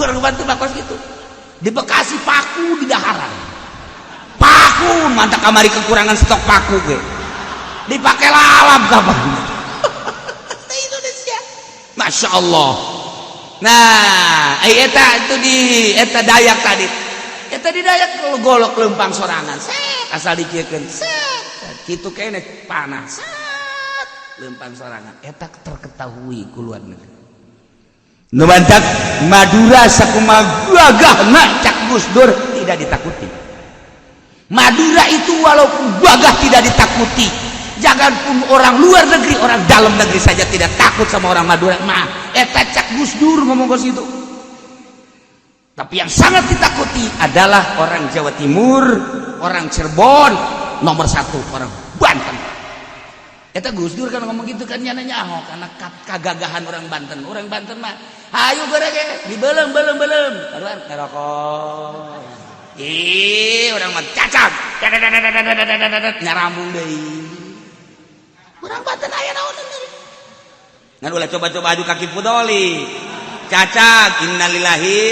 kurang bantu bakos gitu di Bekasi paku di daharan paku mantap kamari kekurangan stok paku ge dipakai lalap kapan di Indonesia Masya Allah. Nah eta itu di eta Dayak tadi eta di Dayak golok lempang sorangan set asal dikiekeun set kitu kene panas set lempang sorangan eta terketahui ku luar negeri nu bantak Madura sakumaha gagahna cak Gus Dur tidak ditakuti. Madura itu walaupun gagah tidak ditakuti, janganpun orang luar negeri, orang dalam negeri saja tidak takut sama orang Madura. Mah eta cak Gus Dur ngomong ke situ. Tapi yang sangat ditakuti adalah orang Jawa Timur, orang Cirebon, nomor satu orang Banten. Eta Gus Dur kan ngomong gitu kan nyaho karena kagagahan orang Banten. Orang Banten mah ayo goreng dibelem karuan ngerokok. Orang mah cacak. Nyarambung deui. Orang Banten aya naon deui. Ngan ulah coba-coba adu kaki pudoli. Cacak innalillahi.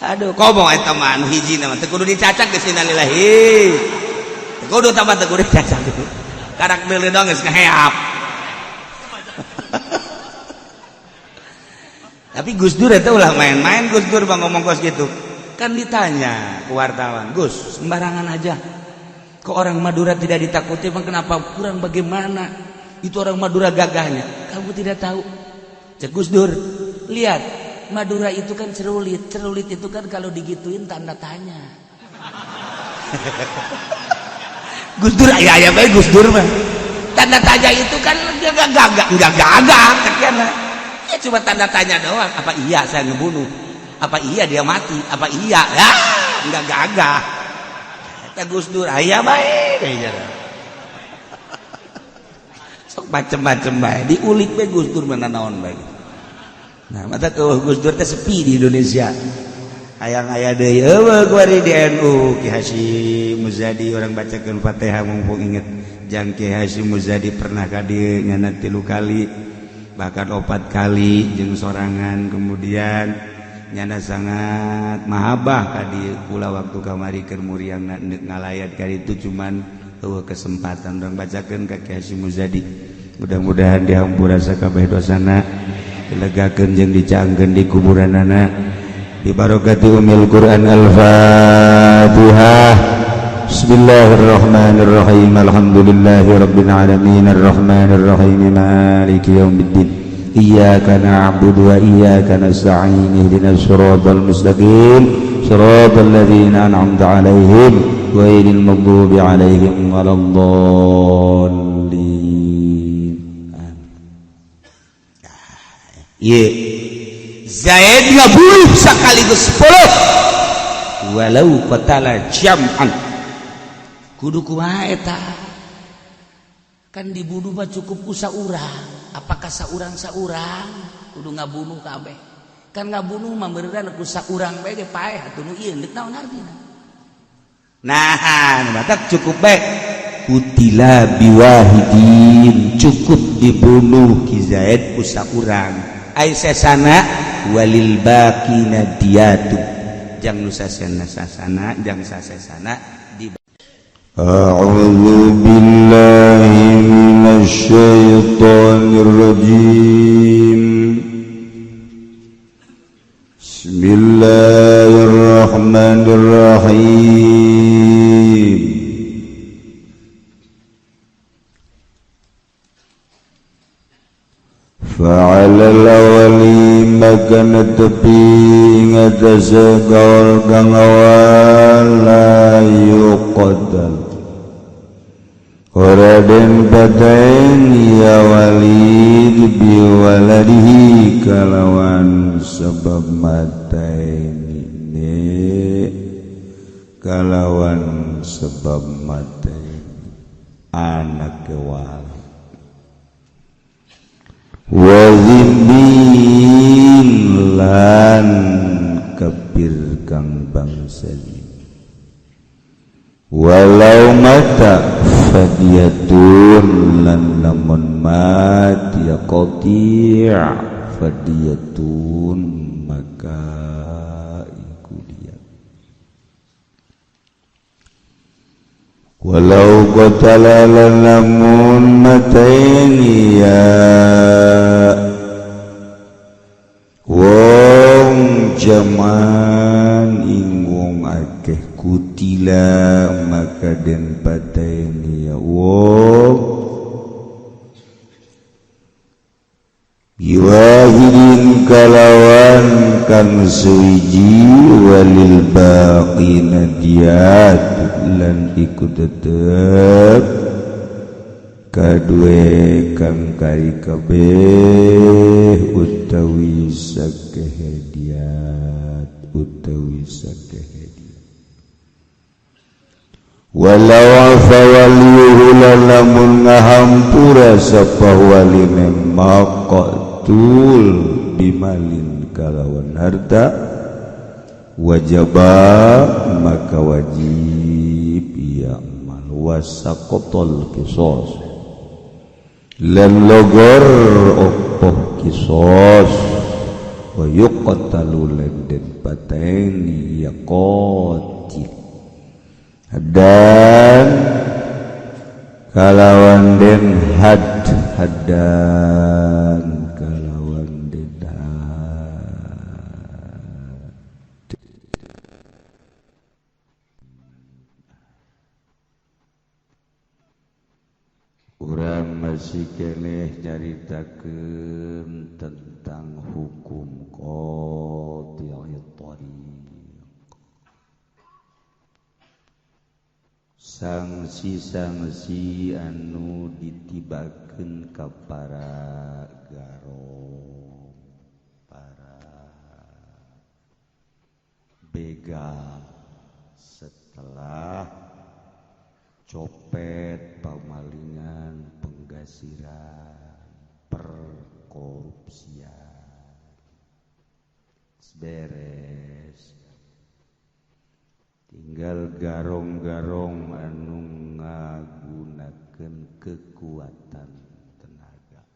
Aduh komo eta mah anu hiji na teu kudu dicacak geus innalillahi. Teu kudu tambah teu kudu dicacak. Karak deuleu dong geus ngaheap. Tapi Gus Dur eta ulah main-main Gus Dur bang ngomong kos gitu. Kan ditanya ke wartawan, Gus sembarangan aja. Kok orang Madura tidak ditakuti, bang kenapa kurang bagaimana? Itu orang Madura gagahnya. Kamu tidak tahu. Cek Gus Dur, lihat Madura itu kan cerulit. Cerulit itu kan kalau digituin tanda tanya. Gus Dur ayah baik Gus Dur mah. Tanda tanya itu kan enggak gagah katanya. Ya cuma tanda tanya doang. Apa iya saya ngebunuh? Apa iya dia mati? Apa iya? Ya, enggak gagah. Kata Gus Dur, ayah baik kayaknya. Sok macem-macem baik. Diulik baik Gus Dur mana naon baik. Nah, mata ke Gus Dur teh sepi di Indonesia. Hayang-aya deui eueuh kuari di NU Ki Hasyim Muzadi orang bacakeun Fatihah mumpung inget jang Ki Hasyim Muzadi pernah ka dieu nyana 3 kali bahkan 4 kali jeung sorangan kemudian nyana sangat mahabah ka dieu kula waktu kamari keur muriang ngalayat ka ditu cuman eueuh kesempatan urang bacakeun ka Ki Hasyim Muzadi mudah-mudahan dihampura sakabeh dosana dilegakeun jeung dicaangkeun di kuburanana bi barakati umil Quran al-Fatihah. Bismillahirrahmanirrahim. Alhamdulillahirabbil alamin arrahmanir rahim maliki yaumiddin. Iyyaka na'budu wa iyyaka nasta'in ihdinas siratal mustaqim siratal ladzina an'amta 'alaihim ghairil maghdubi 'alaihim waladdallin. Zaid ngabuluh sekaligus 10 walau qatala jam'an kudu kumaha eta kan dibunuh mah cukup ku saurang apakah saurang kudu ngabunuh kabeh kan ngabunuh mah beneran ku saurang bae ge paeh atuh nu ieu deuk naon artina nah matak cukup bae kutila biwahidin cukup dibunuh ki Zaid ku saurang ai sesana walil baqina diyatu jang nu sasana jang sasana di a'udzu billahi minasy syaithanir rajim bismillahirrahmanirrahim fa'alal awali makana tepi ngatasa gaul kang awal la yuqaddal Raden Batain ya walid biwaladihi kalawan sebab mataini kalawan sebab mataini anak kewal wazimbin lan kafir kang bangsa walau mata fadiyatun lan lamun mati ya qati' fadiyatun maka iku dia walau qatala lan lamun mataini ya wong jaman ingwong akeh kutila maka den pateni ya wong biwahidin kalawan kang suwiji walil baqina diyat lan iku tetep kadue kang kari kabeh utawi sakehediat utawi sakehediat walau afa waliyuhu lamun ngahampura sapa waline maqtul bimalin kalawan harta wajaba maka wajib ya mal wasaqatul qisas lan logor opoh kisos wa yuqtalu lan den pateni ya qatil dan kalawan den haddan kalawan den urang masih keneh nyaritakeun tentang hukum qati'ut thariq sanksi-sanksi anu ditibakeun ka para garong para begal setelah copet, pamalingan, penggasiran, perkorupsian, beres. Tinggal garong-garong anu ngagunakeun kekuatan tenaga.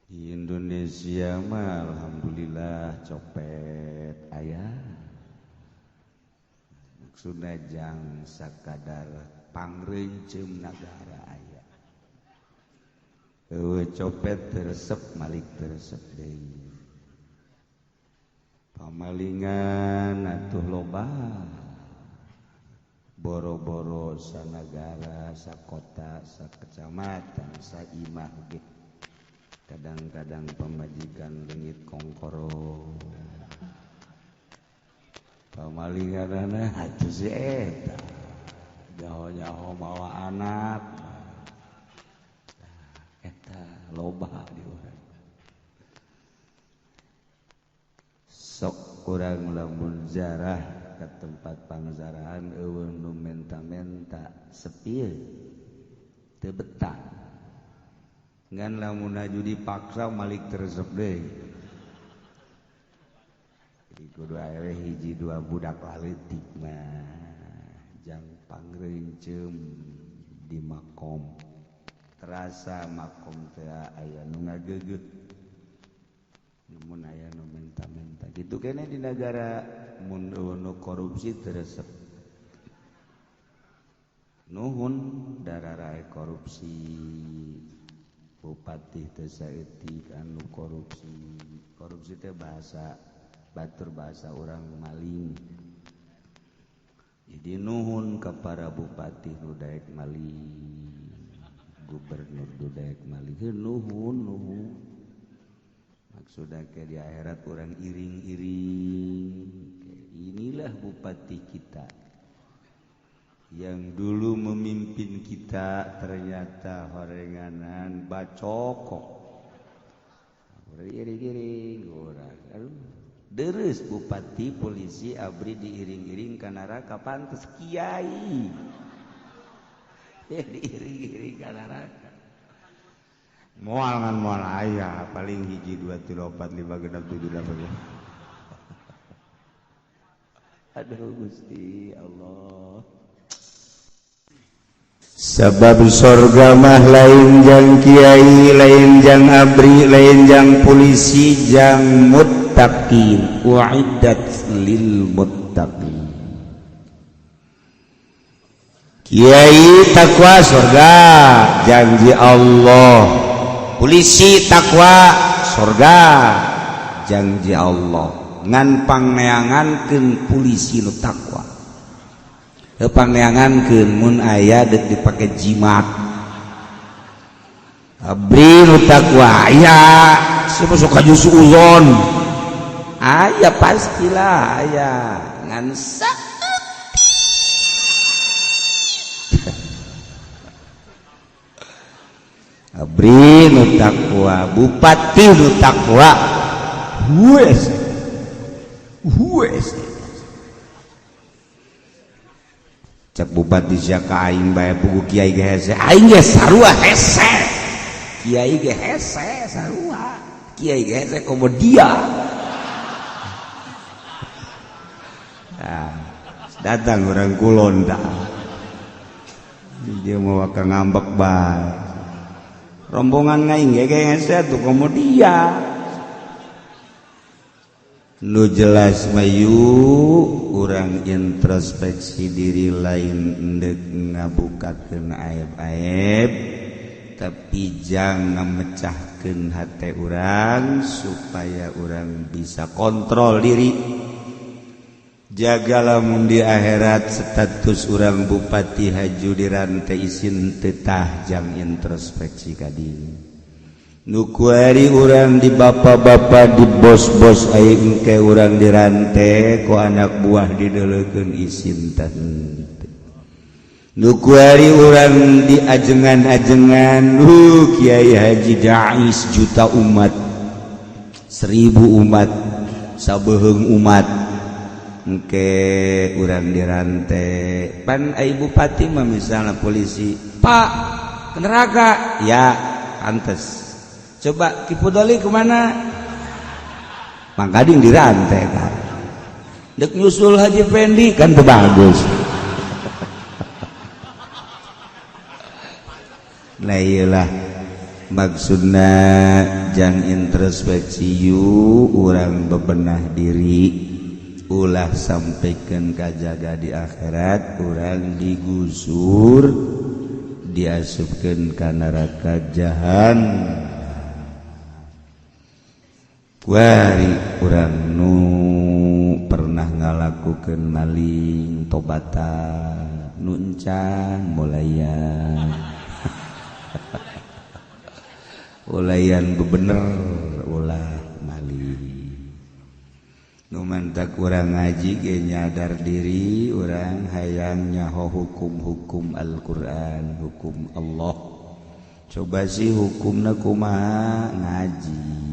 Di Indonesia mah alhamdulillah copet aya. Sunajang sakadar pangreuncem nagara aya. Copet teresep malik teresep deui. Pamalingan atuh loba. Boro-boro sanagara, sakota, sakecamatan, saimah ge. Kadang-kadang pamajikan leungit kongkoro. Pamalinganana atuh si eta nyaho-nyaho mawa anak eta loba di urang sok urang lamun zarah ke tempat pangzarahan eueun nu menta-menta sepi teu betah ngan lamun aju dipaksa malik teresep deui kudu aya hiji dua budak laletik mah jang pangreuncem di makom terasa makom teh aya nu ngageugeut mun aya nu menta-menta kitu keneh di negara mun nu korupsi teresep nuhun dararae korupsi bupati teh saeutik anu korupsi teh bahasa batur bahasa orang maling. Jadi nuhun kepada bupati nu daek maling, gubernur nu daek maling, nuhun. Maksudnya ke di akhirat orang iring-iring. Inilah bupati kita yang dulu memimpin kita ternyata horenganan bacokok. Iring-iring orang. Deres bupati polisi abri diiring-iring ka neraka pantes kiai diiring-iring ka neraka moal ngan moal aya paling hiji 2 3 4 5 6 7 8 Aduh Gusti Allah. Sabab sorga mah lain jang kiai, lain jang abri, lain jang polisi, jang muttaqin. Uiddat lil muttaqin. Kiai takwa surga janji Allah, polisi takwa surga janji Allah. Ngan pangneangankeun polisi nu takwa, pangneangankeun mun aya deuk dipake jimat. Abri nu takwa aya sok kajusuzon aya pastilah aya ngan abri nu takwa, bupati nu takwa, hues cek bupati jaka aing bae pugu kiai ge hese, aing ge sarua hese, kiai ge hese sarua, kiai ge hese komodia. Nah, datang orang kulon dah, dia mau ke ngambek bae. Rombongan ngaing gege tuh kemudian nu jelas mayu urang introspeksi diri lain endek ngabukakeun aib-aib tapi jangan memecahkeun hati urang supaya urang bisa kontrol diri. Jagalah mun di akhirat status urang bupati haju dirantai isin tetah jang introspeksi ka diri. Nu kuari urang di bapa-bapa di bos-bos aing engke urang dirantai ku anak buah dideuleukeun isin teh. Nu kuari urang di ajengan-ajengan kiai haji dais juta umat 1000 umat sabeheung umat engke urang dirantai pan ai bupati mah misalnya polisi pak ke neraka ya pantes coba Kipudoli kemana mangkading dirantai kan dek nyusul Haji Fendi kan teu bagus. Lah iyalah maksudna jang introspeksi yu urang bebenah diri ulah sampaikan kajaga di akhirat urang digusur diasupkeun ka neraka jahanam. Kuari urang nu pernah ngalakukeun maling tobatan nu encan mulayan ulayan bebener ulah maling. Nu mantak urang ngaji ge nyadar diri urang hayang nyaho hukum-hukum Al-Qur'an, hukum Allah. Coba sih hukumna kumaha ngaji.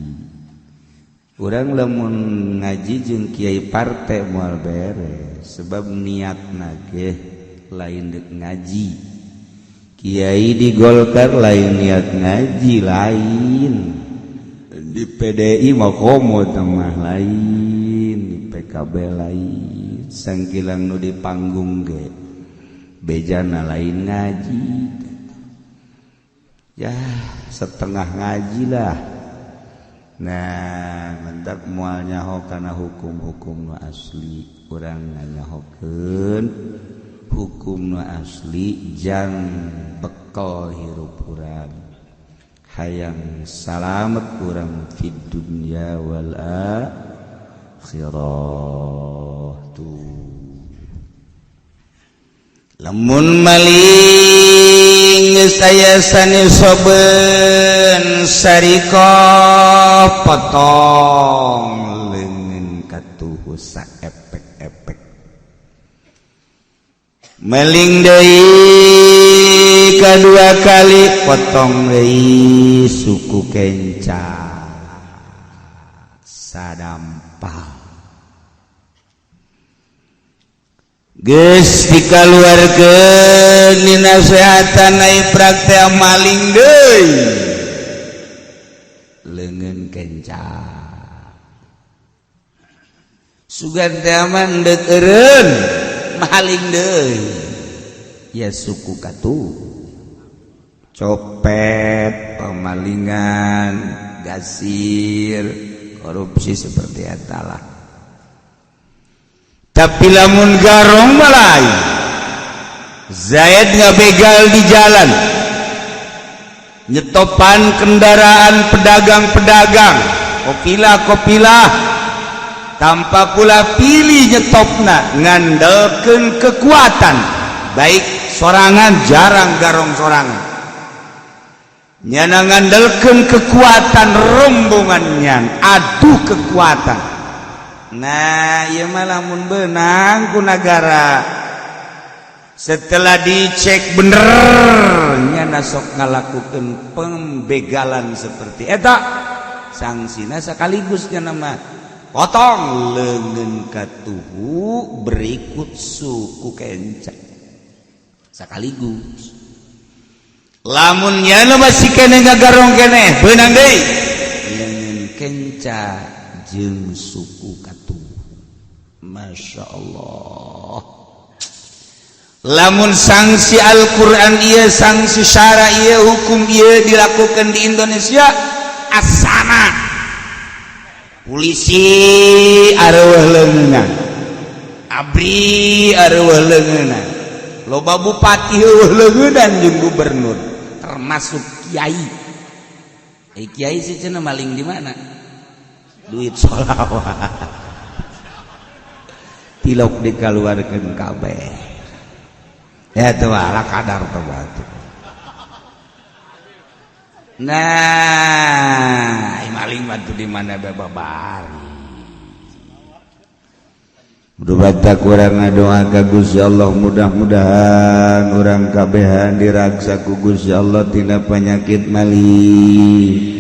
Urang lamun ngaji jeung kiai parte moal beres sebab niatna ge lain deuk ngaji. Kiai di Golkar lain niat ngaji lain. Di PDI mah komo mah lain. PKB lain sangkilang nu di panggung ge bejana lain ngaji ya setengah ngaji lah. Nah mentak moal nyaho kana hukum-hukum nu asli urang nyahokeun hukum nu asli jang bekal hirup urang hayang salamet urang fid dunya wal tuh lamun maling saya sani soben sarikoh potong leungeun katuhu saepek-epek maling deui kadua kali potong deui suku kenca sadampal geus dikaluarkeun dina nasehatan ai praktek maling deui leungeun kenca sugan teh mandek eureun maling deui ya suku katu copet pemalingan gasir korupsi seperti etalah tapi lamun garong malai Zaid ngabegal di jalan nyetopan kendaraan pedagang-pedagang kopilah tanpa pula pilih nyetopna ngandalkeun kekuatan baik sorangan jarang garong sorangan nyana ngandalkeun kekuatan rombongannya adu kekuatan. Nah ieu mah lamun beunang ku nagara setelah dicek bener nyana sok ngalakukeun pembegalan seperti eta sangsina sakaligus nyana mah potong leungeun katuhu berikut suku kenca sakaligus lamun nyana masih kene ngagarong kene beunang deui leungeun kenca jeung suku katuhu. Masya Allah lamun sanksi Al-Quran ieu sanksi syara ieu hukum ieu dilakukan di Indonesia asana polisi areueuh leungeunna abri areueuh leungeunna loba bupati eueuh leungeunnan jeung gubernur termasuk kiai kiai sih cenah maling di mana duit sholawat tilok dikaluarkeun kabeh ya teu ala kadar teh batu nah maling bantu di mana babari Dubatak urang ngadoa ka Gusti Allah mudah-mudahan urang kabehan diraksa ku Gusti Allah tina penyakit maling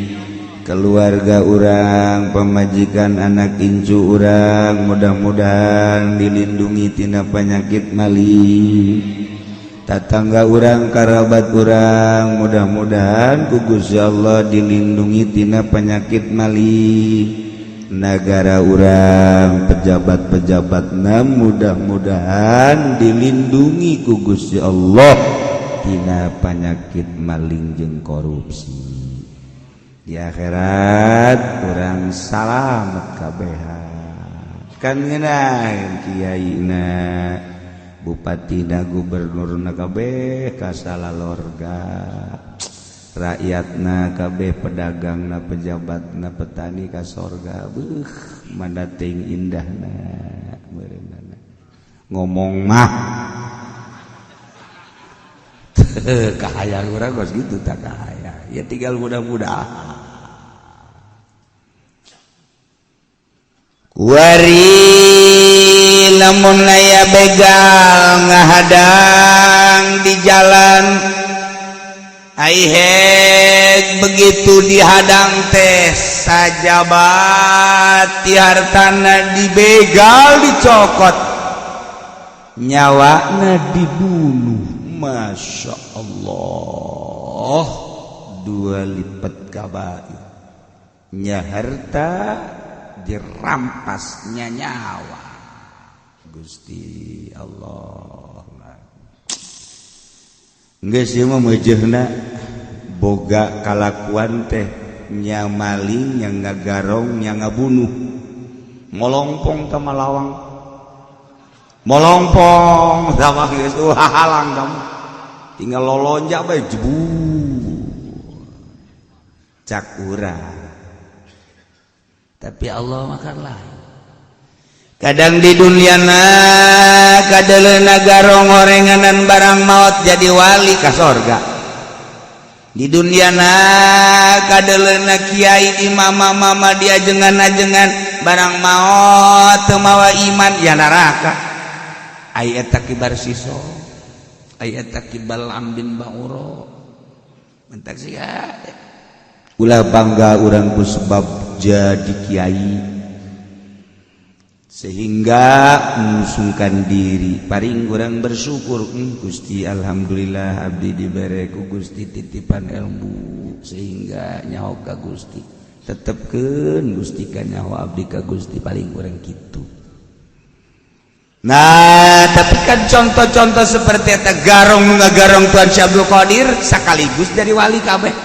keluarga urang pemajikan anak incu urang mudah-mudahan dilindungi tina penyakit maling tatangga urang karabat urang mudah-mudahan ku Gusti Allah dilindungi tina penyakit maling negara urang pejabat-pejabatna mudah-mudahan dilindungi ku Gusti Allah tina penyakit maling jeung korupsi. Di akhirat urang salamet kabehan kan ngeunah kiaina bupatina gubernurna kabeh ka salalorga rakyatna kabeh pedagangna pejabatna petani ka sorga beuh manda teuing indahna meureunana ngomong mah kahayang urang geus kitu tak kahayang ya tinggal mudah-mudahan wari lamun aya begal ngahadang di jalan aiheg begitu dihadang teh sajabat ti hartana dibegal dicokot nyawana dibunuh. Masya Allah 2 lipat kabair nya harta dirampasnya nyawa Gusti Allah geus ieu mah meujeuhna boga kalakuan teh nya maling nya ngagarong nya ngabunuh molongpong teh malawang molongpong sama geus halang kamu tinggal lolonjak bae jebu cak urang tapi Allah makan lain kadang di duniana kadeleuna garong orenganan barang maut jadi wali ka sorga di duniana kadeleuna kiai imam mama diajengan-ajengan barang maut teu mawa iman ya neraka ai eta kibar siso ai eta kibal ambin bauro mentak sia ulah bangga urang ku sebab jadi kiai sehingga mengusungkan diri paring urang bersyukur Gusti alhamdulillah abdi dibere ku Gusti titipan ilmu sehingga nyaho ka Gusti tetepkeun Gusti ka nyaho abdi ka Gusti paling urang kitu Nah, tapi kan contoh-contoh seperti eta garong nu ngagarong Tuan Syekh Abdul Qadir sekaligus dari wali kabeh.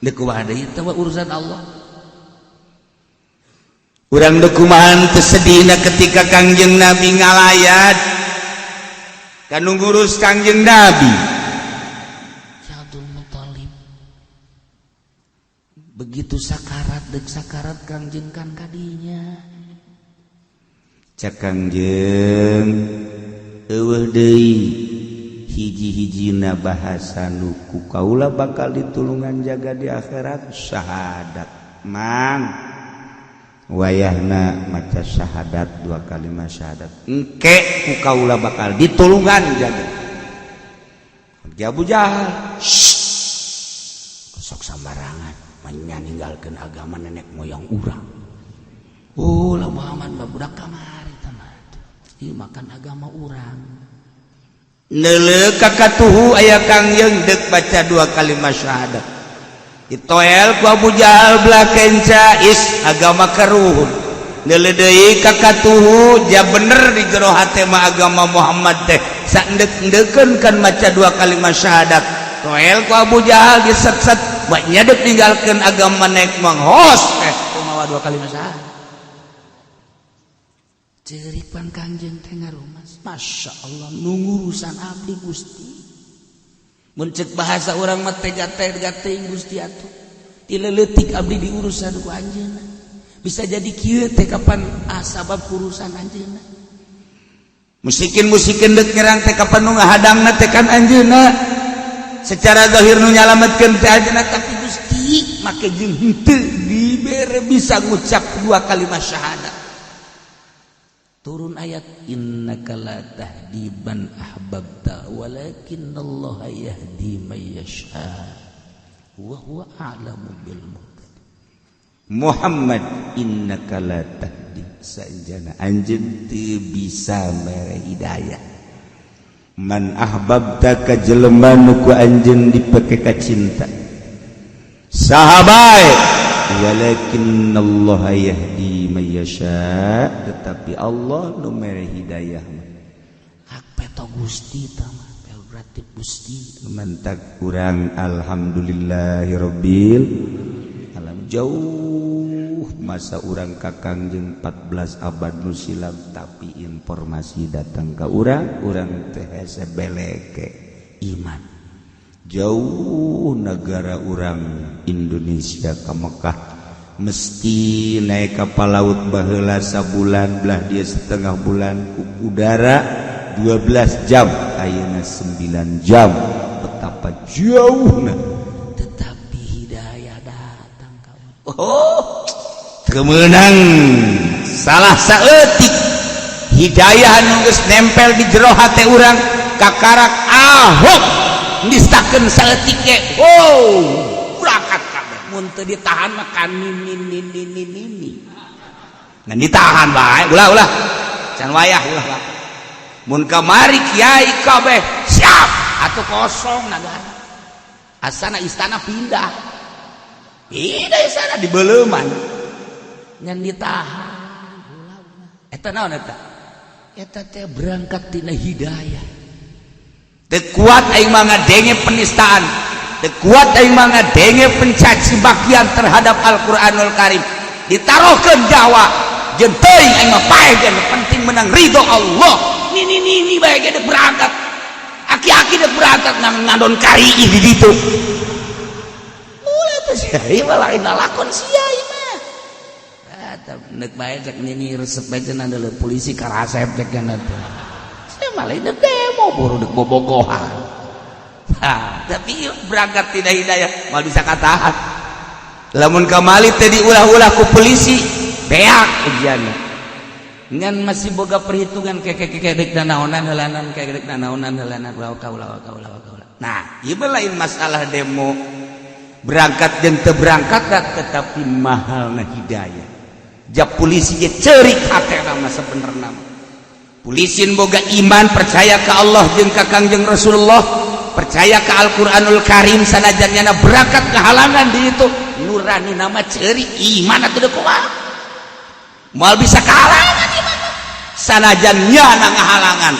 Deuk kumaha deui teh urusan Allah. Urang deuk kumaha teu sedihna ketika Kangjeng Nabi ngalayat kanu ngurus Kangjeng Nabi. Abdul Muthalib begitu sakarat deuk sakarat Kangjeng kan kadinya. Cak Kangjeng eueuh deui hiji-hijina bahasa nu ku kaula bakal ditulungan jaga di akhirat syahadat. Mang wayahna maca syahadat 2 kalimat syahadat engke ku kaula bakal ditulungan jaga. Abu Jahal sok sembarangan menyaninggalkeun agama nenek moyang urang. Oh lah Muhammad budak kamari teman. Ieu makan agama urang. Neuleuh kakatuhu aya Kangjeng deuk baca 2 kalimat syahadat. Ditoel ku Abu Jahal belah kenca agama karuhun. Neuleuh deui kakatuhu ja bener di jero hate mah agama Muhammad teh. Saendek-endeukeun kan maca 2 kalimat syahadat. Toel ku Abu Jahal diset-set bae nyadep ninggalkeun agama naik manghos teh kumaha 2 kalimat syahadat. Ceuripan Kangjeng teh ngarumas. Masya Allah nungurusan abdi Gusti. Mun ceuk bahasa urang mah teh gateh-gateh Gusti atuh. Ti leuleutik abdi diurusan ku anjeunna. Bisa jadi kieu teh kapan sabab urusan anjeunna. Musikin deuk nyerang teh kapan nu ngahadangna teh kan anjeunna. Secara zahir nu nyalametkeun teh anjeunna tapi Gusti make jeung henteu dibere bisa ngucap 2 kalimat syahadat. Turun ayat innaka la tahdi man ahbabta walakinallaha yahdi may yasha wa huwa a'lamu bil muhtadin. Muhammad innaka la tahdi sanjana anjeun teu bisa mere hidayah man ahbabta ka jelema nu ku anjeun dipake ka cinta sahabae walakinallaha yahdi may yasha tetapi Allah nu mere hidayah hak peto Gusti tah mah prerogatif Gusti mantak urang alhamdulillahirabbil alam jauh masa urang ka Kangjeng 14 abad nu silam tapi informasi datang ka urang teh hese beleke iman jauh negara urang Indonesia ka Mekah mesti naik kapal laut baheula sabulan belah dia setengah bulan ku udara 12 jam ayeuna 9 jam betapa jauhna tetapi hidayah datang ka kemenang salah saeutik hidayah anu geus nempel di jero hate urang kakarak ahok distakeun saeutik ge berangkat kabeh mun teu ditahan makan nini ngan ditahan bae ulah can wayah ulah mun kamari kiai kabeh siap atuh kosong nagara asana istana pindah istana dibeleuman ngan ditahan ulah eta naon eta teh berangkat tina hidayah teu kuat aing mah ngadenge penistaan teu kuat aing mah ngadenge pencaci makian terhadap Al-Qur'anul Karim ditarohkeun dakwah jeung teuing aing mah paeh yang penting menang ridho Allah ni bae ge deuk berangkat aki-aki deuk berangkat ngadon kari di ditu ulah teh sia ieu mah lain lakon sia ieu mah eta neuk bae cek nini resep bae cenah deuleu polisi karasep cek kana teh sia mah lain demo buru deuk bobogohan. Tapi berangkat tidak hidayah mal bisa katahan lamun kamali teh diulah-ulah ku polisi beak ujianna ngan masih boga perhitungan kek danaonan heulanan kek danaonan heulanan kaulah nah ieu lain masalah demo berangkat jeung teu berangkat tetapi mahalna hidayah ja polisi ge ceurik hatena mah sabenerna polisi boga iman percaya ka Allah jeung ka Kangjeng Rasulullah percaya ke Al-Quranul Karim sanajan nyana berangkat ke halangan di itu nurani nama ceri iman atau dekuah mal bisa kehalangan iman sanajannya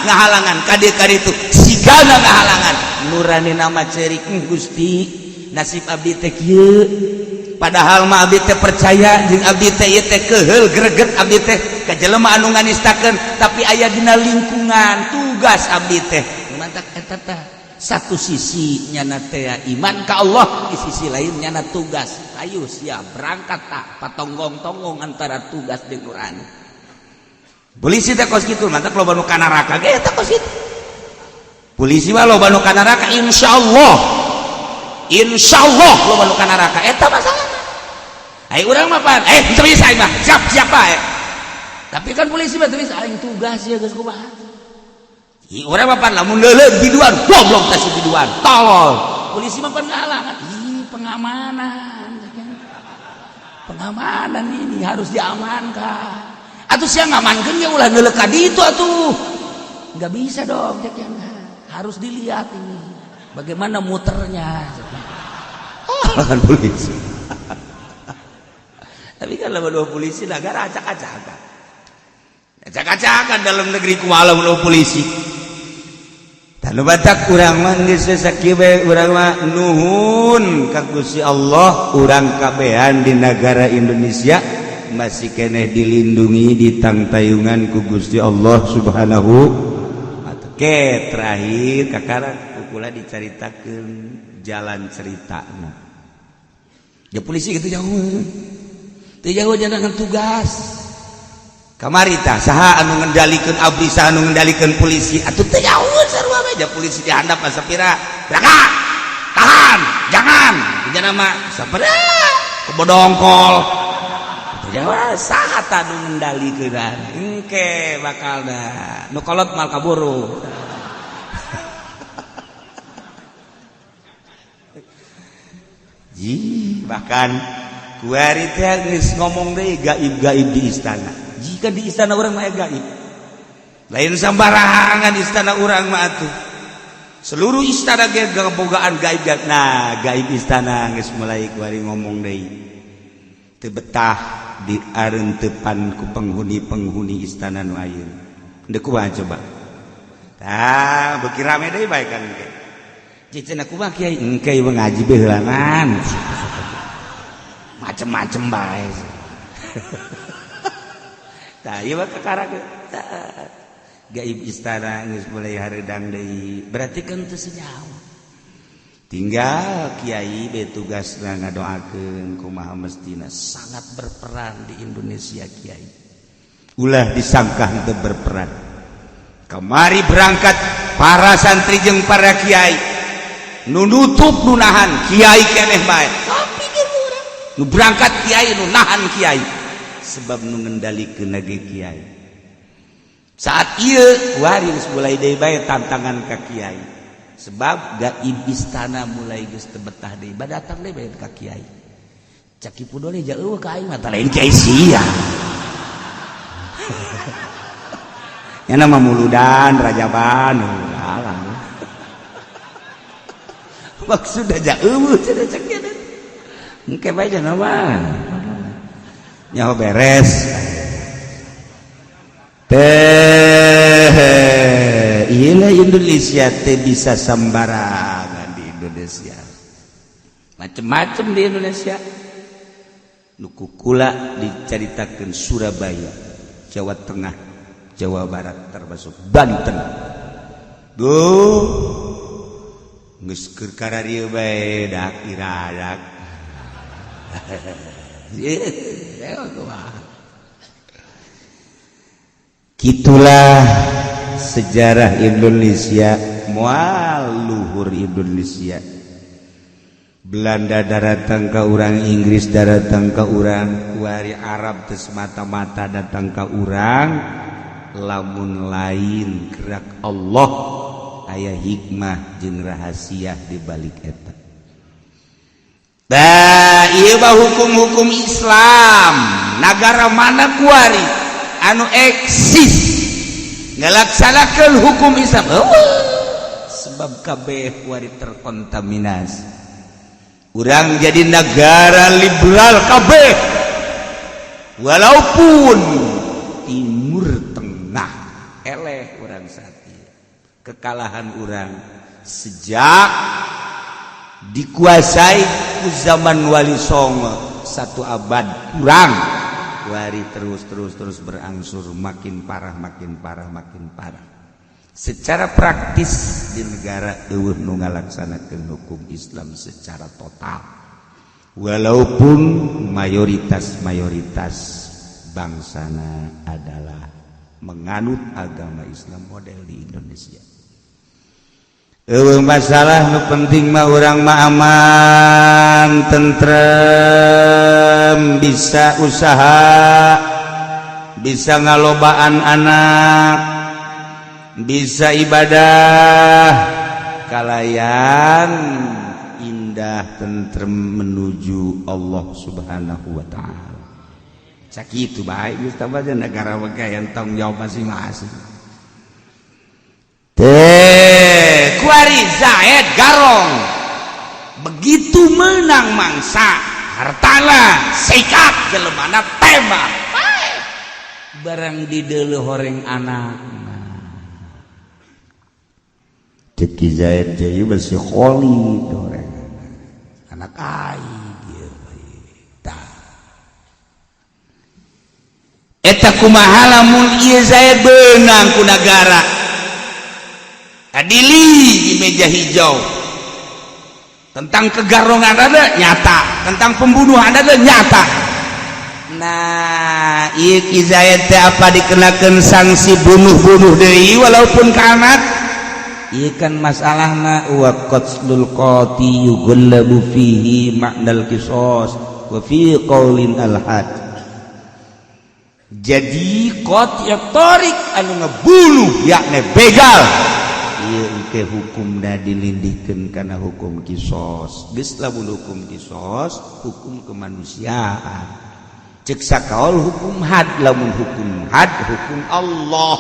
ngahalangan kade itu sigana ngahalangan nurani nama cerik Gusti nasib abdi teh kieu padahal mah abdi teh percaya jeung abdi teh ieu teh keheul greget abdi teh ka jelema anu nganistakeun tapi aya dina lingkungan tugas abdi teh mantak eta teh satu sisi nyana teh iman ka Allah di sisi lain nyana tugas ayo siap berangkat tak patonggong-tonggong antara tugas jeung nurani polisi teh kos kitu mantak loba nu kana neraka ge eta kos kitu polisi mah loba nu kana neraka insyaallah loba nu kana neraka eta masalah ai urang mah pan teu bisa mah siap bae tapi kan polisi mah teu bisa aing tugas ya geus kumaha orang papan lamun leuleug biduan goblok teh biduan tolol polisi mah pan ngahalangan pengamanan ini harus diamankan atuh sia ngamankeun ge ulah leuleug ka ditu atuh enggak bisa dong harus dilihat ini bagaimana muternya kan polisi tapi kan lamun polisi negara acak-acakan dalam negeri kumaha lamun polisi. Tanu batak urang mah geus sakieu bae urang mah nuhun ka Gusti Allah urang kabehan di negara Indonesia masih keneh dilindungi ditangtayungan ku Gusti Allah Subhanahu wa ta'ala. Ke terakhir kakara kukula dicaritakeun jalan ceritana. Ya polisi gitu jauh. Teu jauh jangan tugas. Kamari tah saha anu ngendalikeun abdi saha anu ngendalikeun polisi atuh teu nyaun sarua we polisi dihandap sapira berangkat tahan jangan dijana mah sapira kebodongkol teu jauh saha tah anu ngendalikeun engke bakalna nu kolot mal kaburu bahkan kuari teh geus ngomong deui gaib-gaib di istana jika di istana orang mah gaib lain sambarangan istana orang mah atuh seluruh istana ge gabogaan gaib nah gaib istana geus mulai kuari ngomong deui teu betah diareunteupan ku penghuni istana nu ayeuna deuk kumaha coba tah beuki rame deui bae kan engke cicena kumaha kiai engke ieu ngaji beulangan macem-macem bae tah ieu mah kakara gaib istana geus mulai hareudang deui berarti kan teu senyawa tinggal kiai be tugasna ngadoakeun kumaha mestina sangat berperan di Indonesia kiai ulah disangka teu berperan kamari berangkat para santri jeung para kiai nu nutup nu nahan kiai keneh bae tapi ge urang nu berangkat kiai nu nahan kiai sebab nu ngendalikeun ge kiai saat ieu wari geus mulai deui bae tantangan ka kiai sebab gaib istana mulai geus teu betah deui badatang deui bae ka kiai cak kipu dole ja eueuh ka aing mah lain kiai sia nya nama muludan rajaban alah maksudna ja eueuh cenah cak kieu engke bae cenah mah nyaho beres iyalah Indonesia teh bisa sembarangan di Indonesia macem-macem di Indonesia nu kukula dicaritakeun Surabaya Jawa Tengah Jawa Barat termasuk Banten duh geus keur kararieu bae dak iradak gitulah sejarah Indonesia moal luhur Indonesia Belanda datang ke urang Inggris datang ke urang kuari Arab teu semata-mata datang ke urang lamun lain gerak Allah aya hikmah jeung rahasia di balik eta da ieu mah hukum-hukum Islam nagara mana kuari anu eksis ngalaksanakeun hukum Islam sebab kabeh kuari terkontaminasi urang jadi negara liberal kabeh walaupun Timur Tengah kekalahan urang sejak dikuasai ku zaman Wali Songo 1 abad kurang wari terus berangsur makin parah secara praktis di negara eueuh nu ngalaksanakeun hukum Islam secara total walaupun mayoritas bangsana adalah menganut agama Islam model di Indonesia. Masalah nu penting mah urang mah aman, tentrem, bisa usaha, bisa ngalobaan anak, bisa ibadah, kalayan indah tentrem menuju Allah Subhanahu wa taala. Sakitu bae geus tambah negara yang tanggung jawab masing-masing. Kuari Zaid Garong begitu menang mangsa hartana sikat jelemana tembak barang dideuleuh horeng anak Ceki Zaid jadi bersih kholi horeng anak ai dia eta kumaha lamun ieu Zaid beunang ku nagara adili di meja hijau tentang kegarongan ada nyata, tentang pembunuhan ada nyata. Nah ieu Ki Zaid teh apa dikenakeun sanksi bunuh deui walaupun ka anak ieu kan masalahna wa qatlul qati yughallabu fihi ma'nal qisas wa fi qaulin al-had. Jadi qati tariq anu ngebunuh yakni begal ieu hukumna dilindihkeun kana hukum qisas. Geus lamun hukum qisas hukum kemanusiaan. Ceuk sakaol hukum had, lamun hukum had hukum Allah.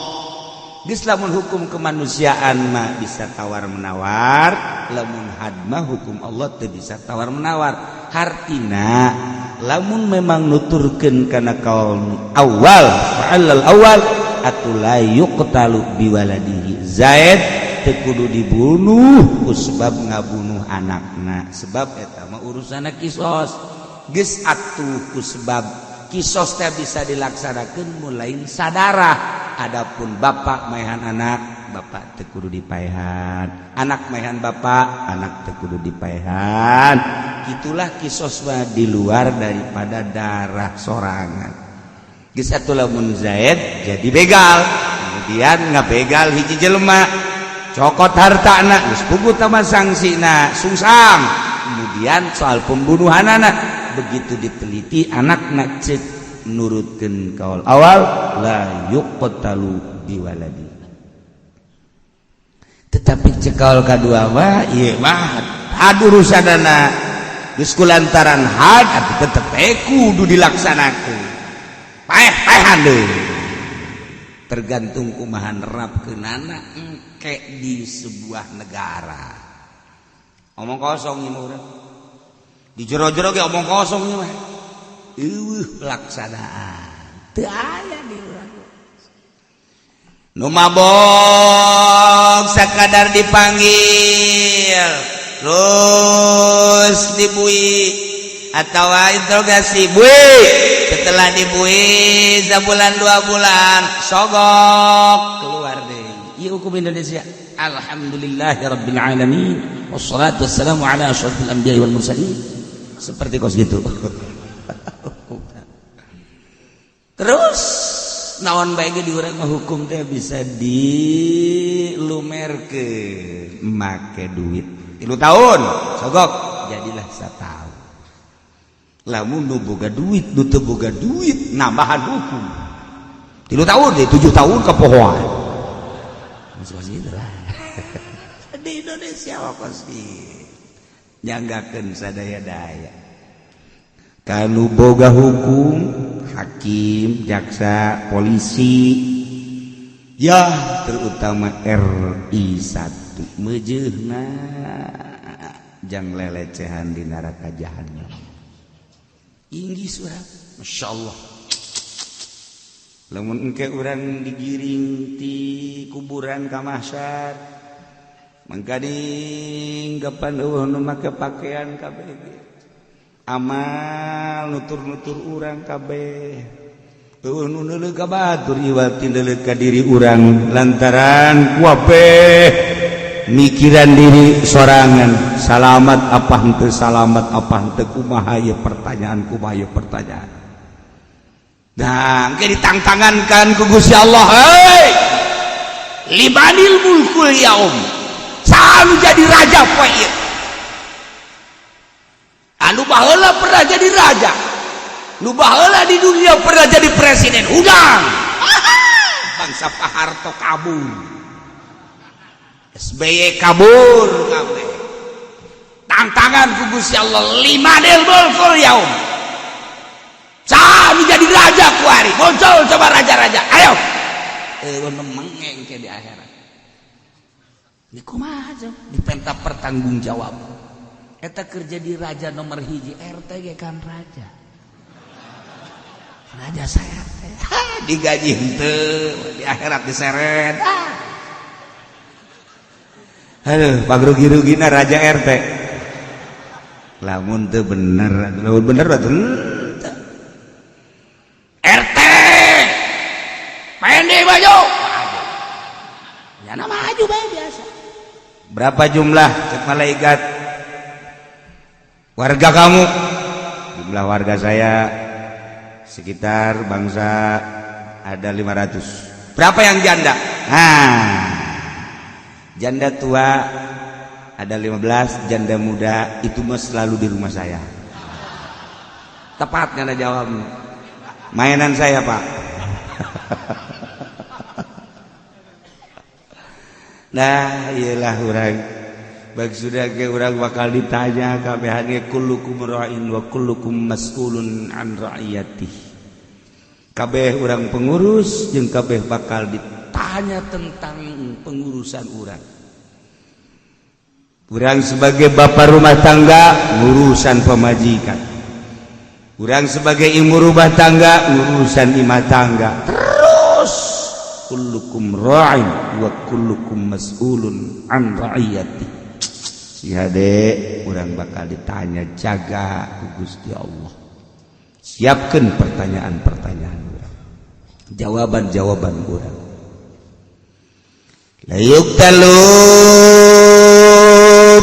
Geus lamun hukum kemanusiaan mah bisa tawar menawar, lamun had mah hukum Allah teu bisa tawar menawar. Hartina lamun memang nuturkeun kana kaul awal fa'al awal atula yuqtalu biwaladihi. Zaid teu kudu dibunuh ku sebab ngabunuh anakna, sebab eta mah urusanna qisas. Geus atuh ku sebab qisas teh bisa dilaksanakeun mulai sadara. Adapun bapak maehan anak, bapak teu kudu dipaehan. Anak maehan bapak, anak teu kudu dipaehan. Itulah qisas mah di luar daripada darah sorangan. Geus atuh lamun Zaid jadi begal, kemudian ngabegal hiji jelema cokot hartana geus puguh tama sangsina sungsang. Kemudian soal pembunuhanana begitu diteliti anakna ceuk nurutkeun kaul awal la yuqtalu biwaladi. Tetapi ceuk kaul kadua mah ieu mah hadurusanana geus kulantaran had atuh tetep kudu dilaksanakeun. Paeh-paehan deui. Tergantung kumaha nerapkeunana engke di sebuah negara. Omong kosong ieu mah di jero-jero ge omong kosong ieu mah. Eueuh pelaksanaan teu aya di urang. Nu mabok sakadar dipanggil terus dibui atau interogasi bui, setelah dibui sebulan 2 bulan sogok keluar deh. Ieu hukum Indonesia. Alhamdulillahirabbil alamin wassalatu wassalamu ala asyrofil anbiya'i wal mursalin. Seperti kos gitu. Terus naon bae ge di urang mah hukum teh bisa dilumerkeun make duit 3 tahun sogok jadilah 1 tahun. Lamun nu boga duit, nu teu boga duit nambahan hukum 3 tahun deh, 7 tahun kepohoan. Masuk gitu lah. Di Indonesia apa sih? Nyanggakeun sadaya-daya. Kanu boga hukum, hakim, jaksa, polisi, ya terutama RI 1 mejeuna jang lelecehan di neraka jahanam. Inggi surat, masya Allah. Lamun engke urang digiring ti kuburan ka mahsyar mangkading kapan eueuh nu make pakaian kabeh amal nutur-nutur urang kabeh eueuh nu neuleuk ka batur ieu ti neuleuk ka diri urang lantaran kabeh mikiran diri sorangan salamat apa henteu salamat apa henteu kumaha ieu pertanyaan nah engke ditangtangankan ku Gusti Allah hei limanil mulkul yaum selalu jadi raja poe ieu anu baheula pernah jadi raja nu baheula di dunia pernah jadi presiden udang bangsa Pak Harto kabur SBY kabur kabeh tantangan ku Gusti Allah limanil mulkul yaum sami jadi raja kuari muncul coba raja-raja ayo mengeng ke di akhirat ini kumaha di penta pertanggung jawab eta kerja di raja nomor hiji RT ge kan raja saya teh digaji henteu di akhirat diseret aduh pagrugi-rugina raja RT lamun teu bener betul RT pendek baju nyana maju bae biasa berapa jumlah cek malaikat warga kamu jumlah warga saya sekitar bangsa ada 500 berapa yang janda janda tua ada 15 janda muda itu mah selalu di rumah saya tepat nyana jawab mainan saya Pak nah iyalah urang bag sudah ke urang bakal ditanya kabehane kullukum ra'in wa kullukum mas'ulun an ra'iyatih kabeh urang pengurus jeung kabeh bakal ditanya tentang pengurusan urang urang sebagai bapak rumah tangga urusan pemajikan urang sebagai ibu rumah tangga urusan imah tangga terus kullukum ra'in wa kullukum mas'ulun an ra'iyati si hade urang bakal ditanya jaga ku Gusti Allah siapkeun pertanyaan-pertanyaan urang jawaban-jawaban urang la yuktalu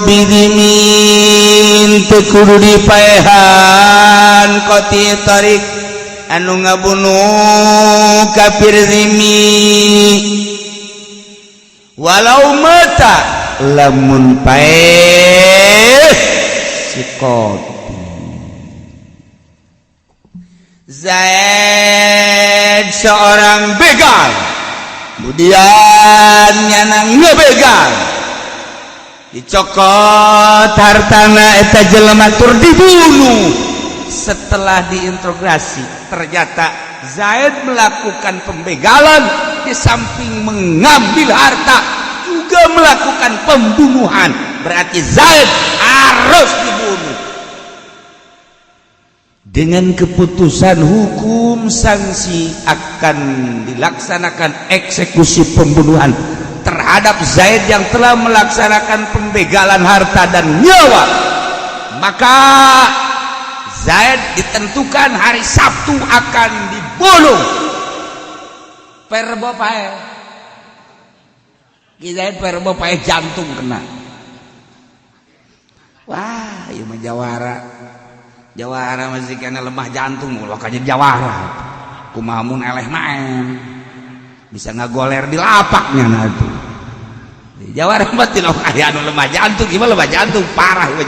bidimin teu kudu dipaehan qati tarik anu ngabunuh kafir zimi walau mata lamun paeh sikoti Zaid seorang begal kemudian nyana ngebegal dicokot hartana eta jelema tur dibunuh setelah diintegrasi ternyata Zaid melakukan pembegalan di samping mengambil harta juga melakukan pembunuhan berarti Zaid harus dibunuh dengan keputusan hukum sanksi akan dilaksanakan eksekusi pembunuhan terhadap Zaid yang telah melaksanakan pembegalan harta dan nyawa maka Zaid ditentukan hari Sabtu akan dibunuh perbo pae Zaid perbo pae jantung kena wah ieu mah jawara masih kena lemah jantung makanya jawara kumaha mun eleh maen bisa ngagoler di lapaknya nah itu jawara mah teu aya anu lemah jantung gimana lemah jantung parah ieu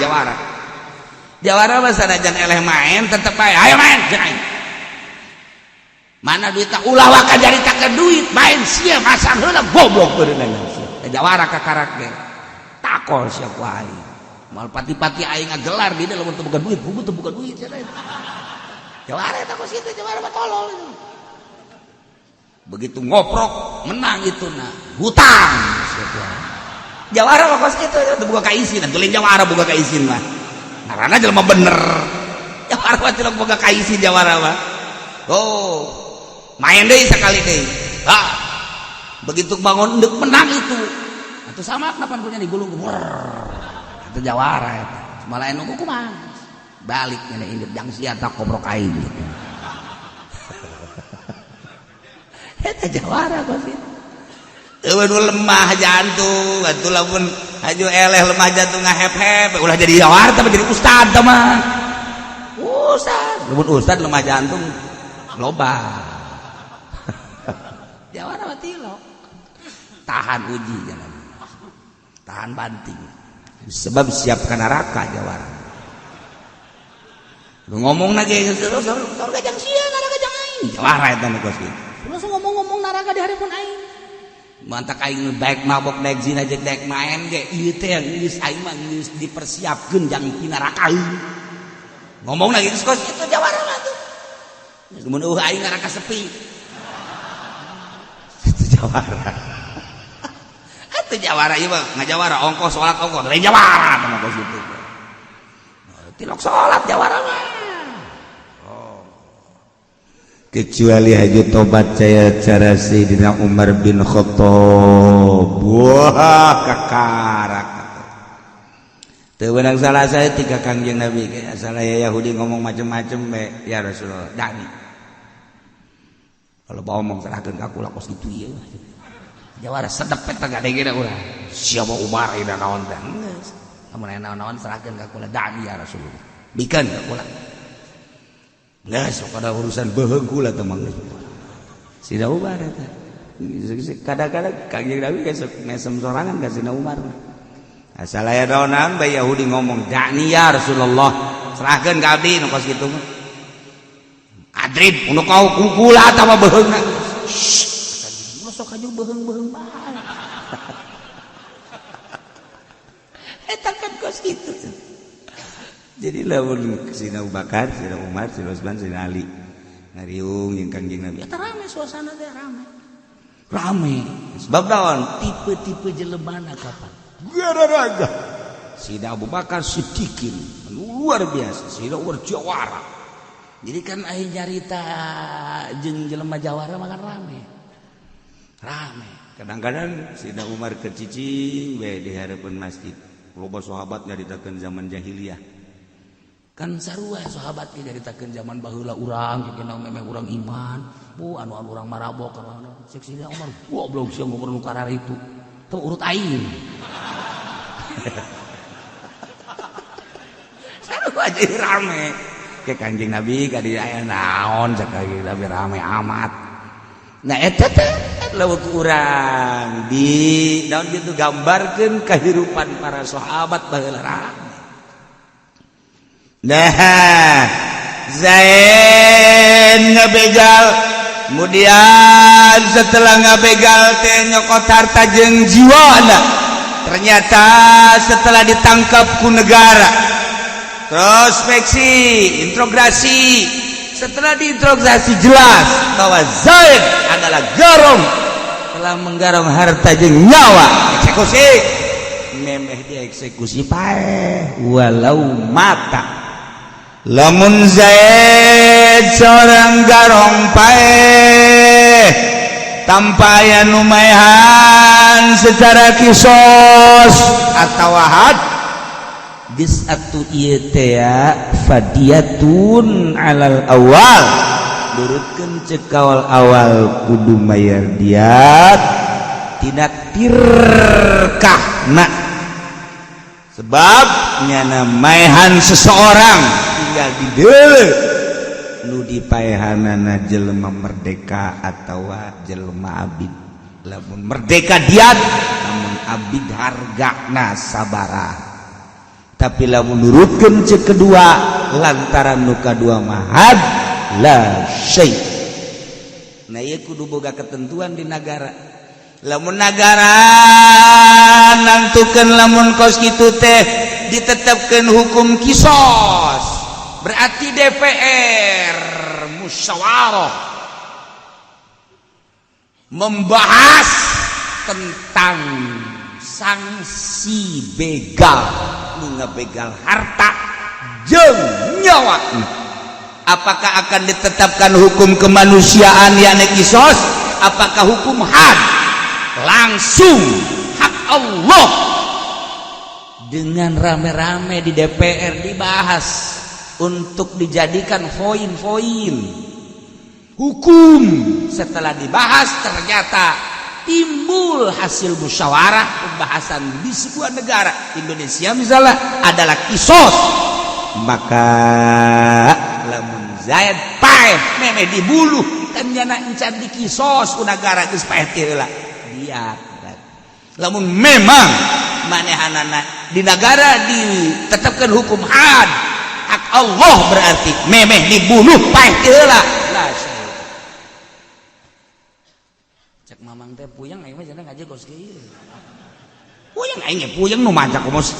jawara mah sanajan eleh main tetep bae ayo main jangan mana duitna ulah waka jaritakeun duit main sia masang heula goblok beunang sia jawara kakarak ge takol sia ku aing mal pati-pati aing ngagelar di lamun teu boga duit bubu teu boga duit sia jawara eta ku situ jawara mah tolol begitu ngoprok menang itu nah hutang sia ku jawara mah kos kitu teu boga kaisi dan teu lain jawara boga kaisin mah karena jelema bener jawara mah teu boga kaisi jawara mah oh main deui sakali deui begitu bangun endek menang itu atuh sama kenapa punya digulung atuh jawara eta malah anu kumaha balik nya indep jang sia tak koprok aing eta jawara kok sih eueuh lemah jantung atuh lamun haju eleh lemah jantung ngahep-hep ulah jadi jawara tapi jadi ustad tah mah ustad lamun ustad lemah jantung loba jawara mah tilok tahan uji jangan tahan banting sebab siapkan neraka jawara lu ngomong lagi surga jang sia neraka jang aing jawara eta nu kos kitu langsung ngomong-ngomong neraka di hareupeun aing mantak aing baik mabok daek zina jeung daek main ge ieu teh geus aing mah geus dipersiapkeun jang di neraka ngomong lagi kos kitu jawara mah tuh mun aing neraka sepi itu jawara itu jawara ieu mah ngajawara ongkos salat ongkos lain jawara mah kos kitu tilok salat jawara mah kecuali haju tobat saya cara Sayyidina Umar bin Khattab wah kakarak teu beunang salah saya tiga kangjeng Nabi salah ya Yahudi ngomong macam-macam ya Rasulullah dani kalau bawa ngomong serahkeun ka kula kos kitu ieu jawara sedep eta gadegna urang siapa Umar ida naon teh geus lamun aya naon-naon serahkeun ka kula dani ya Rasulullah bikeun ka kula geus kada urusan beheung kula teh mah Sina Umar eta kadang-kadang kangjeng Nabi geus ngesem sorangan ka Sina Umar asal aya naon bae Yahudi ngomong dani ya Rasulullah serahkeun ka abdi nu kos kitu mah adrib unu kau kukula eta mah beheungna sok aja beheung-beheung bae eta kan kos kitu jadi lamun Sina Abu Bakar, Sina Umar, Sina Utsman, Sina Ali ngariung jeung kangjeng Nabi eta rame suasana teh rame sebab naon tipe-tipe jelemana kapan gara-gara Sina Abu Bakar Siddiqin luar biasa Sina Umar jawara jadi kan aya nyarita jeung jelema jawara mah kan rame kadang-kadang Sina Umar kecicing we di hareupeun masjid loba sahabat nyaritakeun zaman jahiliyah kan sarua sahabat ge nyaritakeun zaman baheula urang kena memeh urang iman anu urang marabok kana cek Sina Umar goblok sia ngomong nu karar itu teu urut aing sarua jadi rame ke kanjeng Nabi ka di aya naon cek kanjeng Nabi rame amat nah eta teh leuweuk urang di naon kitu gambarkeun kahirupan para sahabat baheula rame nah Zain ngabegal kemudian setelah ngabegal teh nyokot harta jeung jiwana ternyata setelah ditangkap ku negara prospeksi interogasi setelah diinterogasi jelas bahwa Zaid adalah garong telah menggarong harta jeung nyawa eksekusi memeh dieksekusi pae walau mata lamun Zaid seorang garong pae tanpa aya numaehan secara kisos atau had geus atuh ieu teh fadiyatun alal awal durutkeun ceuk awal kudu mayar diat tina tirkahna sebab nyana maehan seseorang tinggal di deuleu nu dipaehanana jelema merdeka atawa jelema abid lamun merdeka diat lamun abid hargana sabaraha tapi lamun nurutkeun ceuk kedua lantaran nu kadua mahad la syai nah ieu kudu boga ketentuan di negara lamun negara nantukeun lamun kos kitu teh ditetepkeun hukum kisos berarti DPR musyawarah membahas tentang sanksi begal nu ngabegal harta jeung nyawa apakah akan ditetapkan hukum kemanusiaan yakni kisos apakah hukum had langsung hak Allah dengan rame-rame di DPR dibahas untuk dijadikan poin-poin hukum. Setelah dibahas ternyata timbul hasil musyawarah pembahasan di sebuah negara, Indonesia misalnya, adalah kisos. Maka lamun Zaid paeh memeh dibuluh kan jana encan di kisos ku negara geus paeh teh heula dia. Lamun memang manehanana di negara ditetapkan hukum had hak Allah, berarti memeh dibunuh paeh teh heula. Lah cek mamang teh puyeng aing mah cenah ngaji kos kieu. Puyeng aing ge puyeng nu manjak mos.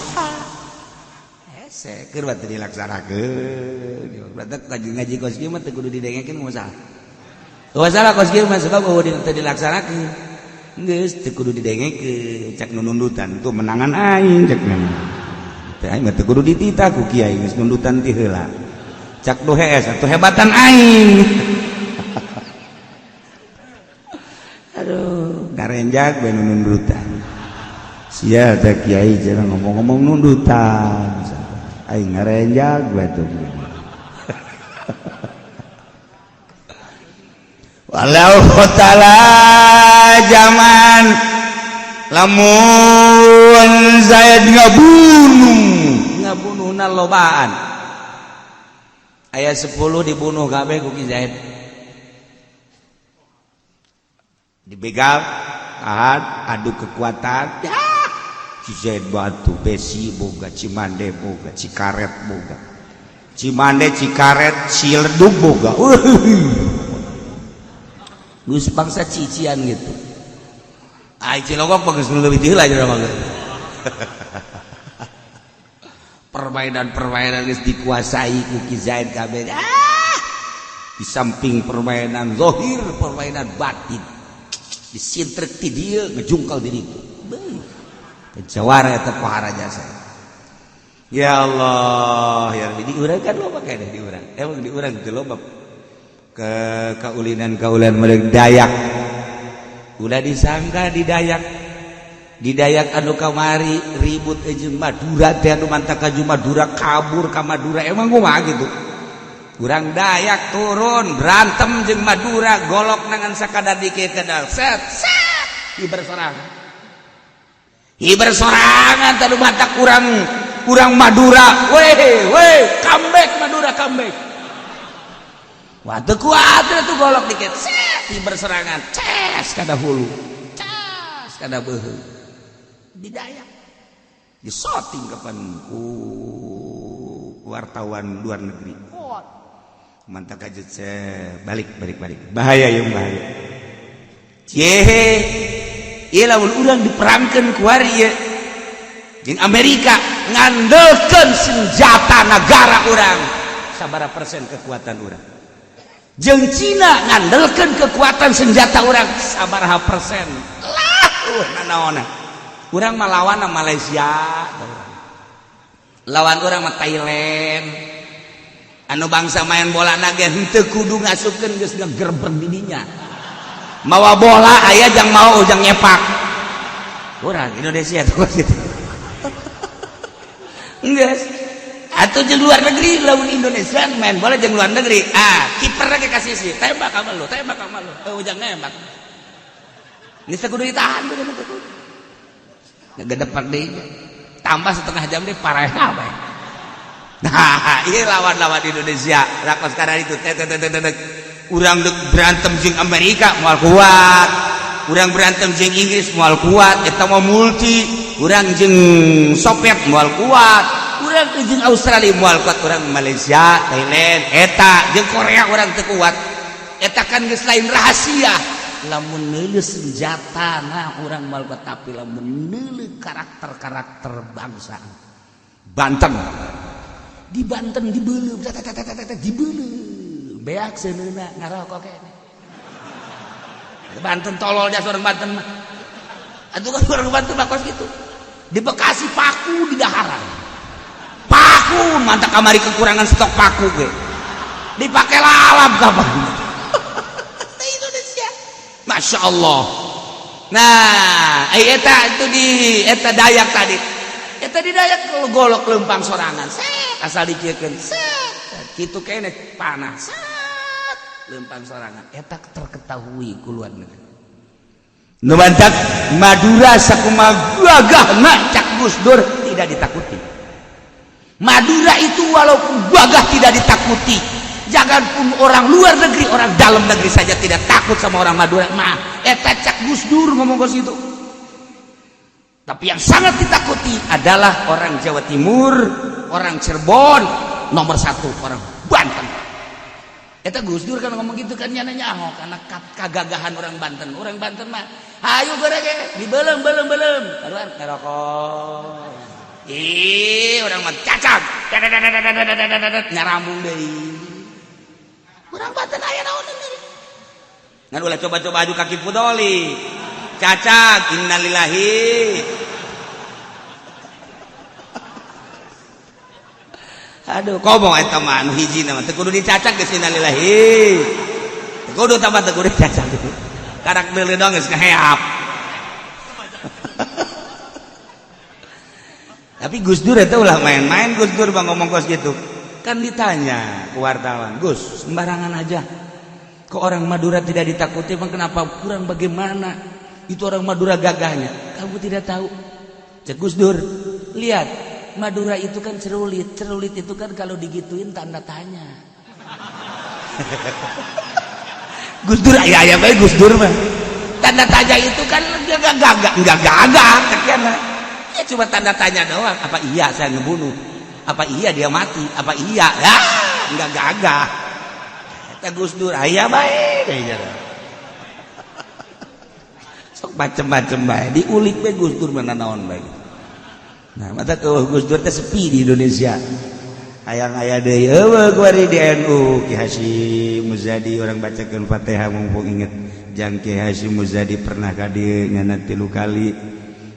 Hese keur batu dilaksanakeun. Berarti ngaji kos kieu mah teu kudu didengekeun masalah. Masalah kos kieu mah sebab teu dilaksanakeun. Geus teu kudu didengekeun, cak nu nundutan tuh menangan aing cak mah. Teh aing mah teu kudu ditita ku kiai geus nundutan ti heula. Cak nu hees atuh hebatan aing. Aduh, ngarenjak bae nundutan. Sia teh kiai cenah ngomong-ngomong nundutan. Aing ngarenjak bae tuh. Walau ta'ala zaman lamun Zaid ngabunuhna lobaan. Aya 10 dibunuh kabeh ku Ki Zaid. Dibegal, adu kekuatan. Ya, Ki Zaid batu, besi boga, Cimande boga, Cikaret boga. Cimande, Cikaret, Ciledug boga. Gus bangsa cician gitu. Ai Cilogok bagus leuwih heula aja mah. Permainan geus dikuasai ku Ki Zaid kabeh. Di samping permainan zahir, permainan batin. Disintrek ti dieu ngejungkal diri itu. Jawara eta pahara jasa. Ya Allah, ya Rabbi diurang kan loba kene diurang. Emang diurang teu loba. Ke kaulinan mereka Dayak udah disangka di Dayak anu kamari ribut jeung Madura teh anu mantap kaju Madura kabur ka Madura emang kumaha gitu. Urang Dayak turun berantem jeung Madura golok nangan sakadar dikeun kedal set hibersorangan tadu mantap kurang Madura weh comeback Madura comeback. Wah teu kuat tuh golok dikit set berserangan ces kada hulu ces kada beuheung di Dayak disoting kapan ku wartawan luar negeri mantap kajet balik bahaya yang bahaya cehe ieu lamun urang diperangkeun ku ari ieu jeung Amerika ngandelkeun senjata negara urang sabaraha persen kekuatan urang jeung Cina ngandelkeun kekuatan senjata urang sabaraha persen lah nanaonna urang mah lawan Malaysia lawan urang mah Thailand anu bangsa main bola nage henteu kudu ngasupkeun geus ngegerber di dinya mawa bola aya jang mau ujang nyepak urang Indonesia tuh gitu geus atau jeung luar negeri lawan Indonesia main bola jeung luar negeri kiper ge kasih sih tembak ka lu ujang nembak geus kudu ditahan kudu ngagedepak deui tambah setengah jam deui parah kabeh nah ieu lawan Indonesia lakos kana itu urang berantem jeung Amerika moal kuat urang berantem jeung Inggris moal kuat eta mah multi urang jeung Soviet moal kuat urang jeung Australia moal kuat urang Malaysia Thailand eta jeung Korea urang teu kuat eta kan geus lain rahasia lamun neuleuh senjata nah urang moal kuat tapi lamun neuleuh karakter bangsa Banten di Banten dibeuleuh dibeuleuh beak seuneuna ngarokok kene Banten tolol jas urang Banten mah atuh kan urang Banten mah kos kitu di Bekasi paku di daharan paku mantap kamari kekurangan stok paku ge dipake lalap kapan di Indonesia Masya Allah Nah eta itu di eta Dayak tadi eta di Dayak golok lempang sorangan set asal dikiekeun set kitu kene panas set lempang sorangan eta terketahui ku luar negeri nu bantak Madura sakumaha gagahna cak Gus Dur tidak ditakuti. Madura itu walaupun gagah tidak ditakuti, janganpun orang luar negeri, orang dalam negeri saja tidak takut sama orang Madura. Mah eta cak Gus Dur ngomong ke situ. Tapi yang sangat ditakuti adalah orang Jawa Timur, orang Cirebon, nomor satu orang Banten. Eta Gus Dur kan ngomong gitu kan nyanyi-nyanyi karena kagagahan orang Banten. Orang Banten mah ayo goreng dibelem keluar ngerokok. Orang mah cacak. Nyarambung deui. Orang Banten aya naon deui. Ngan ulah coba-coba aju kaki pudoli. Cacak innalillahi. Aduh, komo eta mah anu hiji mah teu kudu dicacak geus innalillahi. Teu kudu tambah teu kudu dicacak. Karak deuleu dong geus kaheap. Tapi Gus Dur eta ulah main-main Gus Dur bang ngomong kos gitu. Kan ditanya ke wartawan, Gus, sembarangan aja. Kok orang Madura tidak ditakuti, bang kenapa kurang bagaimana? Itu orang Madura gagahnya. Kamu tidak tahu. Cek Gus Dur, lihat Madura itu kan cerulit. Cerulit itu kan kalau digituin tanda tanya. Gus Dur ayah baik Gus Dur mah. Tanda tanya itu kan enggak gagah sekian. Ya cuma tanda tanya doang. Apa iya saya ngebunuh? Apa iya dia mati? Apa iya? Ya, enggak gagah. Kata Gus Dur ayah baik aja. Sok macem-macem baik. Diulik baik Gus Dur mana naon baik. Nah, mata tuh Gus Dur teh sepi di Indonesia. Hayang-aya deui eueuh kuari di NU Ki Hasyim Muzadi orang bacakeun Fatihah mumpung inget jang Ki Hasyim Muzadi pernah ka dieu nyana 3 kali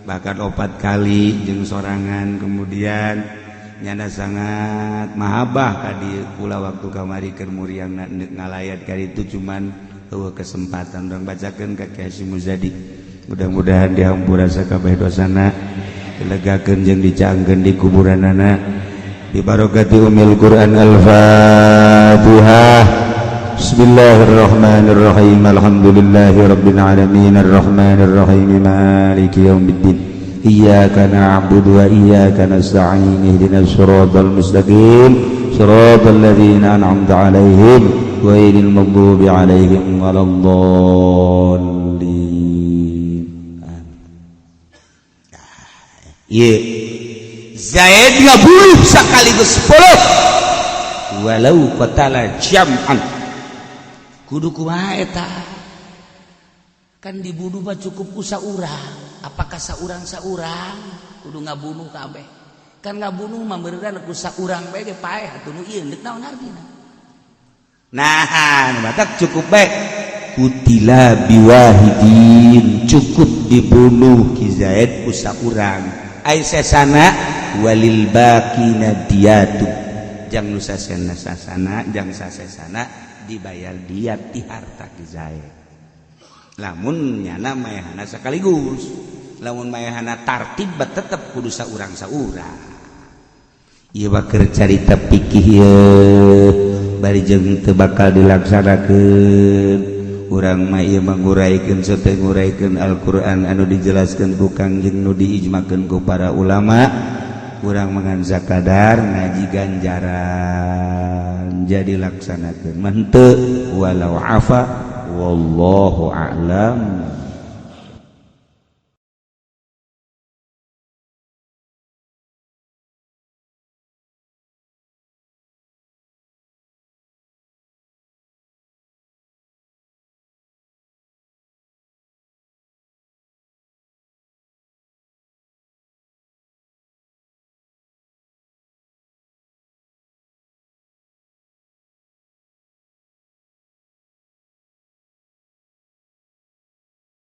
bahkan 4 kali jeung sorangan kemudian nyana sangat mahabah ka dieu kula waktu kamari keur muriang ngalayat ka ditu cuman eueuh kesempatan urang bacakeun ka Ki Hasyim Muzadi mudah-mudahan dihampura sakabeh dosana dilegakeun jeung dicaangkeun di kuburanana bi barakati umil Quran al-Fatihah. Bismillahirrahmanirrahim. Alhamdulillahirabbil alamin arrahmanir rahim maliki yaumiddin. Iyyaka na'budu wa iyyaka nasta'in ihdinas siratal mustaqim siratal ladzina an'amta 'alaihim ghairil maghdubi 'alaihim waladdallin. Zaid ngabunuh sekaligus 10 walau qatala jam'an kudu kumaha eta kan dibunuh mah cukup ku saurang apakah saurang kudu ngabunuh kabeh kan ngabunuh mah beneran ku saurang bae ge paeh atuh nu ieu deuk naon artina nah batak cukup bae kutila biwahidin cukup dibunuh ki Zaid ku saurang ai sesana walil baqina diyatu jang nu sasena sasana jang sasesana dibayar diat ti harta ki Zaid lamun nyana mayahana sakaligus lamun mayahana tartib tetep kudu saurang-saurang ieu mah keur carita pikih bari jeung teu bakal dilaksanakeun urang mah ieu manguraikeun sote nguraikeun Al-Qur'an anu dijelaskeun ku Kangjeng nu diijmakeun ku para ulama urang mangan zakadar ngaji ganjaran jadi laksanakeun mah henteu walau afa wallahu a'lam.